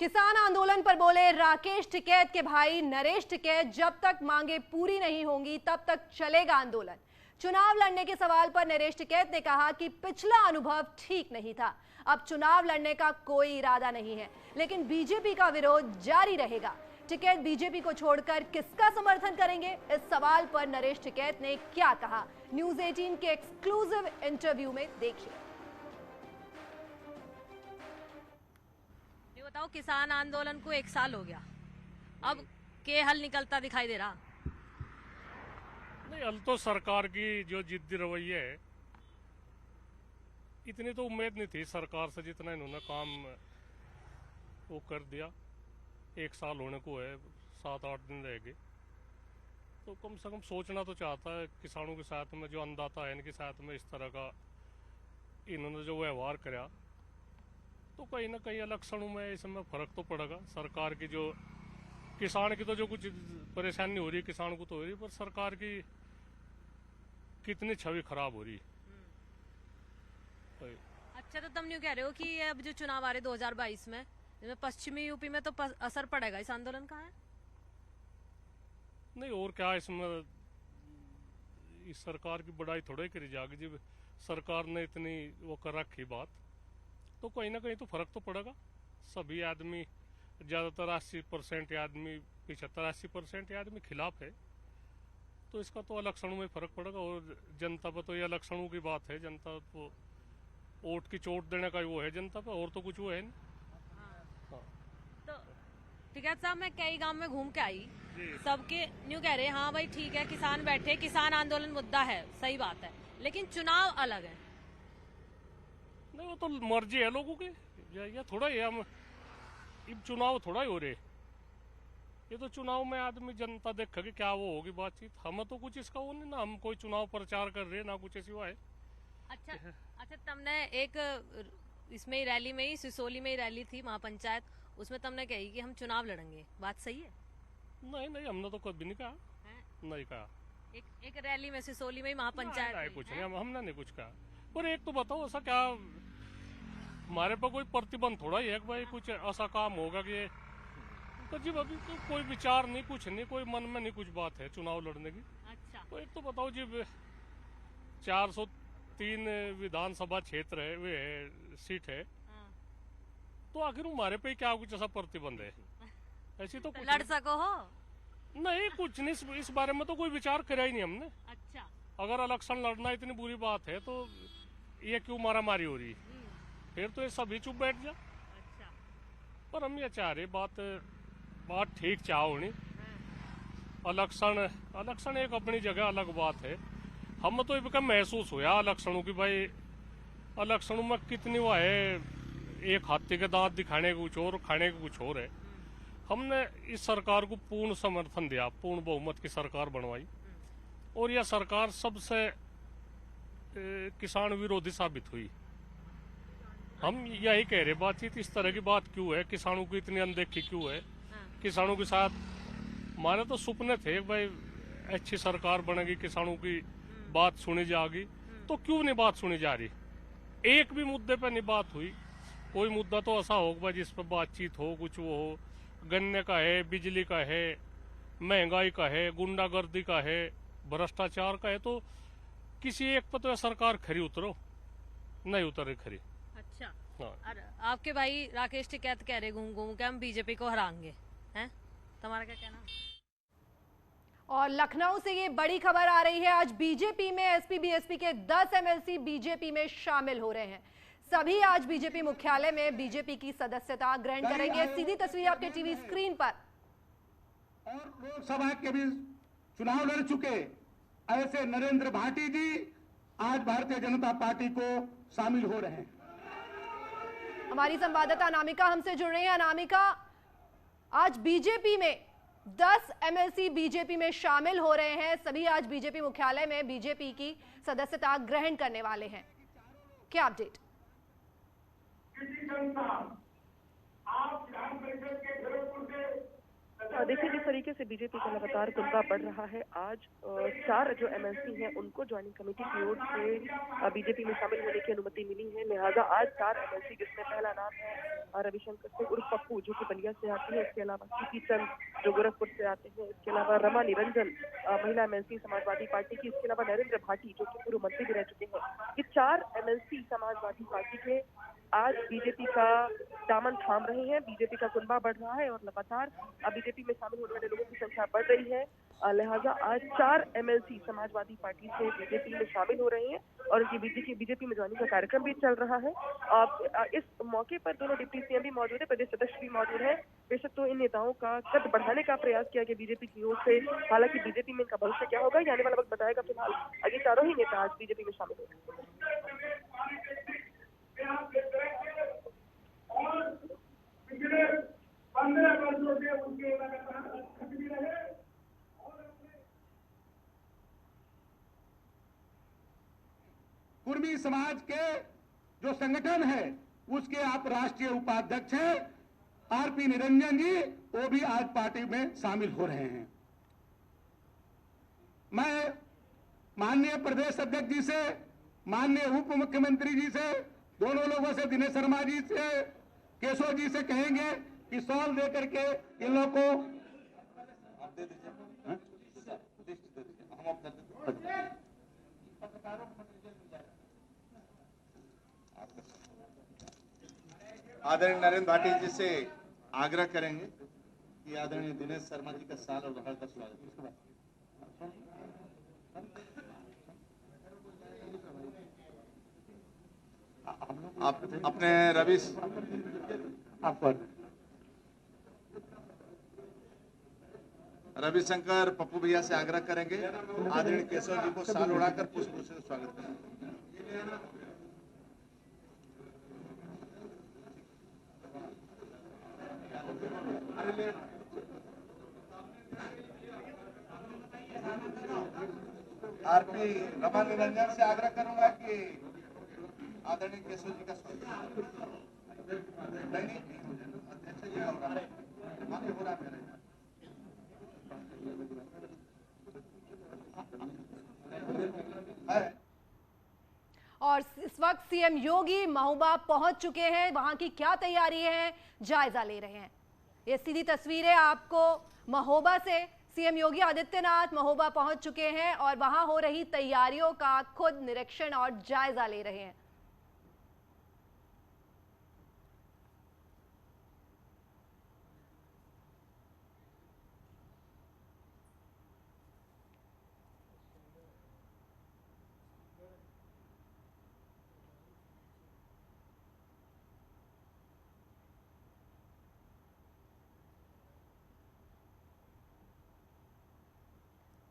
किसान आंदोलन पर बोले राकेश टिकैत के भाई नरेश टिकैत, जब तक मांगे पूरी नहीं होंगी तब तक चलेगा आंदोलन। चुनाव लड़ने के सवाल पर नरेश टिकैत ने कहा कि पिछला अनुभव ठीक नहीं था, अब चुनाव लड़ने का कोई इरादा नहीं है, लेकिन बीजेपी का विरोध जारी रहेगा। टिकैत बीजेपी को छोड़कर किसका समर्थन करेंगे, इस सवाल पर नरेश टिकैत ने क्या कहा, न्यूज 18 के एक्सक्लूसिव इंटरव्यू में देखिए। बताओ, किसान आंदोलन को 1 साल हो गया, अब के हल निकलता दिखाई दे रहा? नहीं, हल तो सरकार की जो जिद्दी रवैया है, इतनी तो उम्मीद नहीं थी सरकार से जितना इन्होंने काम वो कर दिया। 1 साल होने को है, 7-8 दिन रह गए, तो कम से कम सोचना तो चाहता है किसानों के साथ में, जो अन्नदाता है इनके साथ में इस तरह का इन्होंने जो व्यवहार कराया, तो कहीं ना कहीं इलेक्शनों में इसमें फर्क तो पड़ेगा। सरकार की जो किसान की तो जो कुछ परेशानी हो रही है किसान को तो हो रही है, पर सरकार की कितनी छवि खराब हो रही है। अच्छा, तो तुम यूँ कह रहे हो कि अब जो चुनाव आ रहे 2022 में, जिसमें पश्चिमी यूपी में तो असर पड़ेगा इस आंदोलन का? है नहीं, और क्या इसमें इस सरकार की बड़ाई थोड़ा ही करी जाएगी। जब सरकार ने इतनी वो कर रखी बात, तो कहीं ना कहीं तो फर्क तो पड़ेगा। सभी आदमी, ज़्यादातर 80% आदमी, 75-80% आदमी खिलाफ है, तो इसका तो इलेक्शनों में फर्क पड़ेगा। और जनता पर तो ये इलेक्शनों की बात है, जनता तो वोट की चोट देने का वो है जनता पर, और तो कुछ वो है नहीं। हाँ। तो टिकैत साहब, मैं कई गांव में घूम के आई, सबके न्यू कह रहे हैं हाँ भाई ठीक है, किसान बैठे, किसान आंदोलन मुद्दा है, सही बात है, लेकिन चुनाव अलग है। नहीं, वो तो मर्जी है लोगों की, ये थोड़ा ही हम चुनाव थोड़ा ही हो रहे। ये तो चुनाव में आदमी जनता देखेगी क्या वो होगी बातचीत। हमें तो कुछ इसका वो नहीं ना, हम कोई चुनाव प्रचार कर रहे हैं ना कुछ ऐसी हुआ है। अच्छा, तुमने एक इसमें ही रैली में ही, सिसोली में ही रैली थी महापंचायत, उसमें तुमने कही कि हम चुनाव लड़ेंगे, बात सही है? नहीं, हमने तो कभी नहीं कहा। नहीं कहा। एक रैली में सिसोली में ही महापंचायत कुछ नहीं, हमने नहीं कुछ कहा। पर एक तो बताओ, ऐसा क्या हमारे पर कोई प्रतिबंध थोड़ा ही है कि भाई कुछ ऐसा काम होगा कि तो जी अभी तो कोई विचार नहीं, कुछ नहीं, कोई मन में नहीं कुछ बात है चुनाव लड़ने की। अच्छा, तो एक तो बताओ जी, 403 विधानसभा क्षेत्र है, वे है सीट है, तो आखिर हमारे पे क्या कुछ ऐसा प्रतिबंध है? ऐसी तो कुछ लड़ सको हो? नहीं, कुछ नहीं, इस बारे में तो कोई विचार करा ही नहीं हमने। अच्छा, अगर इलेक्शन लड़ना इतनी बुरी बात है तो ये क्यों मारामारी हो रही, फिर तो ये सभी चुप बैठ जा। अच्छा, पर हम ये चाह रहे, बात ठीक चाह होनी। इलेक्शन एक अपनी जगह अलग बात है। हम तो ये महसूस हुआ इलेक्शनों की, भाई इलेक्शनों में कितनी वो है, एक हाथी के दांत दिखाने के कुछ और, खाने के कुछ और है। हमने इस सरकार को पूर्ण समर्थन दिया, पूर्ण बहुमत की सरकार बनवाई, और यह सरकार सबसे किसान विरोधी साबित हुई। हम यही कह रहे, बातचीत इस तरह की बात क्यों है, किसानों की इतनी अनदेखी क्यों है? किसानों के साथ हमारे तो सपने थे भाई अच्छी सरकार बनेगी, किसानों की बात सुनी जाएगी, तो क्यों नहीं बात सुनी जा रही? एक भी मुद्दे पर नहीं बात हुई। कोई मुद्दा तो ऐसा होगा जिस पर बातचीत हो, कुछ वो हो। गन्ने का है, बिजली का है, महंगाई का है, गुंडागर्दी का है, भ्रष्टाचार का है, तो किसी एक पर तो सरकार खरी उतरो, नहीं उतरे खरी। अच्छा, हाँ। और आपके भाई राकेश टिकैत कह रहे घूम घूम के हम बीजेपी को हराएंगे, हैं? तुम्हारा क्या कहना? और लखनऊ से ये बड़ी खबर आ रही है, आज बीजेपी में एसपी बीएसपी के 10 एमएलसी बीजेपी में शामिल हो रहे हैं। सभी आज बीजेपी मुख्यालय में बीजेपी की सदस्यता ग्रहण करेंगे। सीधी तस्वीर आपके टीवी स्क्रीन पर। और लोकसभा के भी चुनाव लड़ चुके ऐसे नरेंद्र भाटी जी आज भारतीय जनता पार्टी को शामिल हो रहे हैं। हमारी संवाददाता अनामिका हमसे जुड़ रही है। अनामिका, आज बीजेपी में 10 एमएलसी बीजेपी में शामिल हो रहे हैं, सभी आज बीजेपी मुख्यालय में बीजेपी की सदस्यता ग्रहण करने वाले हैं, क्या अपडेट? आप विधान परिषद के गोरखपुर से देखिए, जिस तरीके से बीजेपी का लगातार कुंदा बढ़ रहा है, आज 4 जो एमएलसी हैं उनको ज्वाइनिंग कमेटी की ओर से बीजेपी में शामिल होने की अनुमति मिली है। लिहाजा आज 4 एमएलसी, जिसमें पहला नाम है रविशंकर सिंह उर्फ पप्पू, जो कि बलिया से आते हैं, इसके अलावा सीपी चंद जो गोरखपुर से आते हैं, इसके अलावा रमा निरंजन महिला एमएलसी समाजवादी पार्टी की, इसके अलावा नरेंद्र भाटी जो कि पूर्व मंत्री भी रह चुके हैं। ये 4 एमएलसी समाजवादी पार्टी के आज बीजेपी का दामन थाम रहे हैं। बीजेपी का कुनबा बढ़ रहा है और लगातार बीजेपी में शामिल होने वाले लोगों की संख्या बढ़ रही है। लिहाजा आज 4 एमएलसी समाजवादी पार्टी से बीजेपी में शामिल हो रहे हैं और उनकी बीजेपी में ज्वाइनिंग का कार्यक्रम भी चल रहा है। इस मौके पर दोनों डिप्टी सीएम भी मौजूद है, प्रदेश अध्यक्ष भी मौजूद है। बेशक तो इन नेताओं का कद बढ़ाने का प्रयास किया गया बीजेपी की ओर से। हालांकि बीजेपी में इनका भविष्य क्या होगा, ये आने वाला वक्त बताएगा। फिलहाल ये चारों ही नेता आज बीजेपी में शामिल हो। पिछले 15 वर्षों से उनके लगातार भी रहे। कुर्मी समाज के जो संगठन है उसके आप राष्ट्रीय उपाध्यक्ष हैं आरपी निरंजन जी, वो भी आज पार्टी में शामिल हो रहे हैं। मैं माननीय प्रदेश अध्यक्ष जी से, माननीय उप मुख्यमंत्री जी से, दोनों लोगों से, दिनेश शर्मा जी से, केशव जी से कहेंगे कि सॉल दे करके इन लोगों को आप दे दीजिए, हम आदरणीय नरेंद्र भाटी जी से आग्रह करेंगे कि आदरणीय दिनेश शर्मा जी का साल और बहार का स्वागत। आप अपने रविशंकर पप्पू भैया से आग्रह करेंगे आदरणीय केशव जी को साल उड़ाकर पुष्प से स्वागत करें। आरपी रमा निरंजन से आग्रह करूंगा कि आदरणीय केशव जी का स्वागत। नहीं अध्यक्ष जी का हो रहा है। और इस वक्त सीएम योगी महोबा पहुंच चुके हैं, वहां की क्या तैयारी है जायजा ले रहे हैं। ये सीधी तस्वीरें आपको महोबा से, सीएम योगी आदित्यनाथ महोबा पहुंच चुके हैं और वहां हो रही तैयारियों का खुद निरीक्षण और जायजा ले रहे हैं।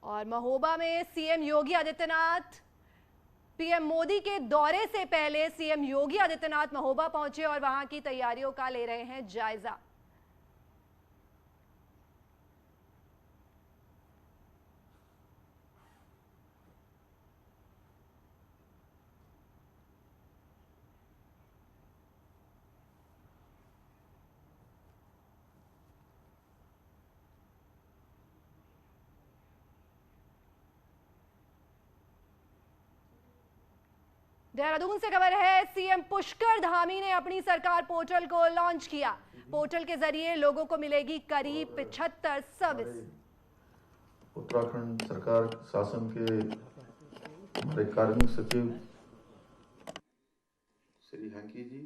और महोबा में सीएम योगी आदित्यनाथ, पीएम मोदी के दौरे से पहले सीएम योगी आदित्यनाथ महोबा पहुंचे और वहां की तैयारियों का ले रहे हैं जायजा। देहरादून से खबर है, सीएम पुष्कर धामी ने अपनी सरकार पोर्टल को लॉन्च किया। पोर्टल के जरिए लोगों को मिलेगी करीब 75 सर्विस। उत्तराखंड सरकार शासन के हमारे कार्मिक सचिव श्री हैंकी जी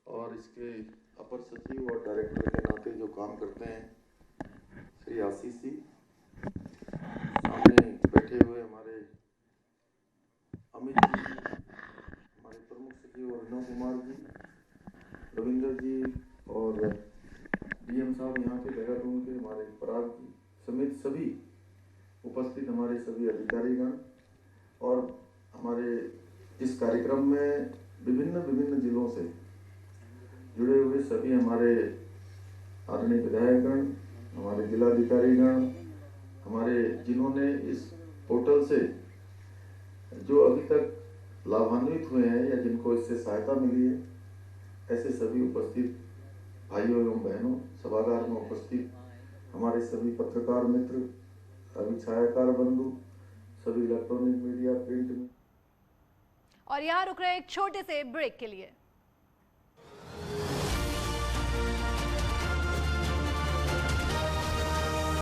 और इसके अपर सचिव और डायरेक्टर के नाते जो काम करते हैं श्री आशीष जी, सामने बैठे हुए हमारे अमित जी, हमारे प्रमुख सचिव अभिनव कुमार जी, रविंदर जी और डीएम साहब यहाँ के देहरादून के, हमारे पराग जी समेत सभी उपस्थित हमारे सभी अधिकारीगण और हमारे इस कार्यक्रम में विभिन्न जिलों से जुड़े हुए सभी हमारे आदरणीय विधायकगण, हमारे जिलाधिकारीगण, हमारे जिन्होंने इस पोर्टल से जो अभी तक लाभान्वित हुए हैं या जिनको इससे सहायता मिली है, ऐसे सभी उपस्थित भाइयों एवं बहनों, सभागार में उपस्थित हमारे सभी पत्रकार मित्र, सभी छायाकार बंधु, सभी इलेक्ट्रॉनिक मीडिया, प्रिंट। और यहाँ रुक रहे एक छोटे से ब्रेक के लिए।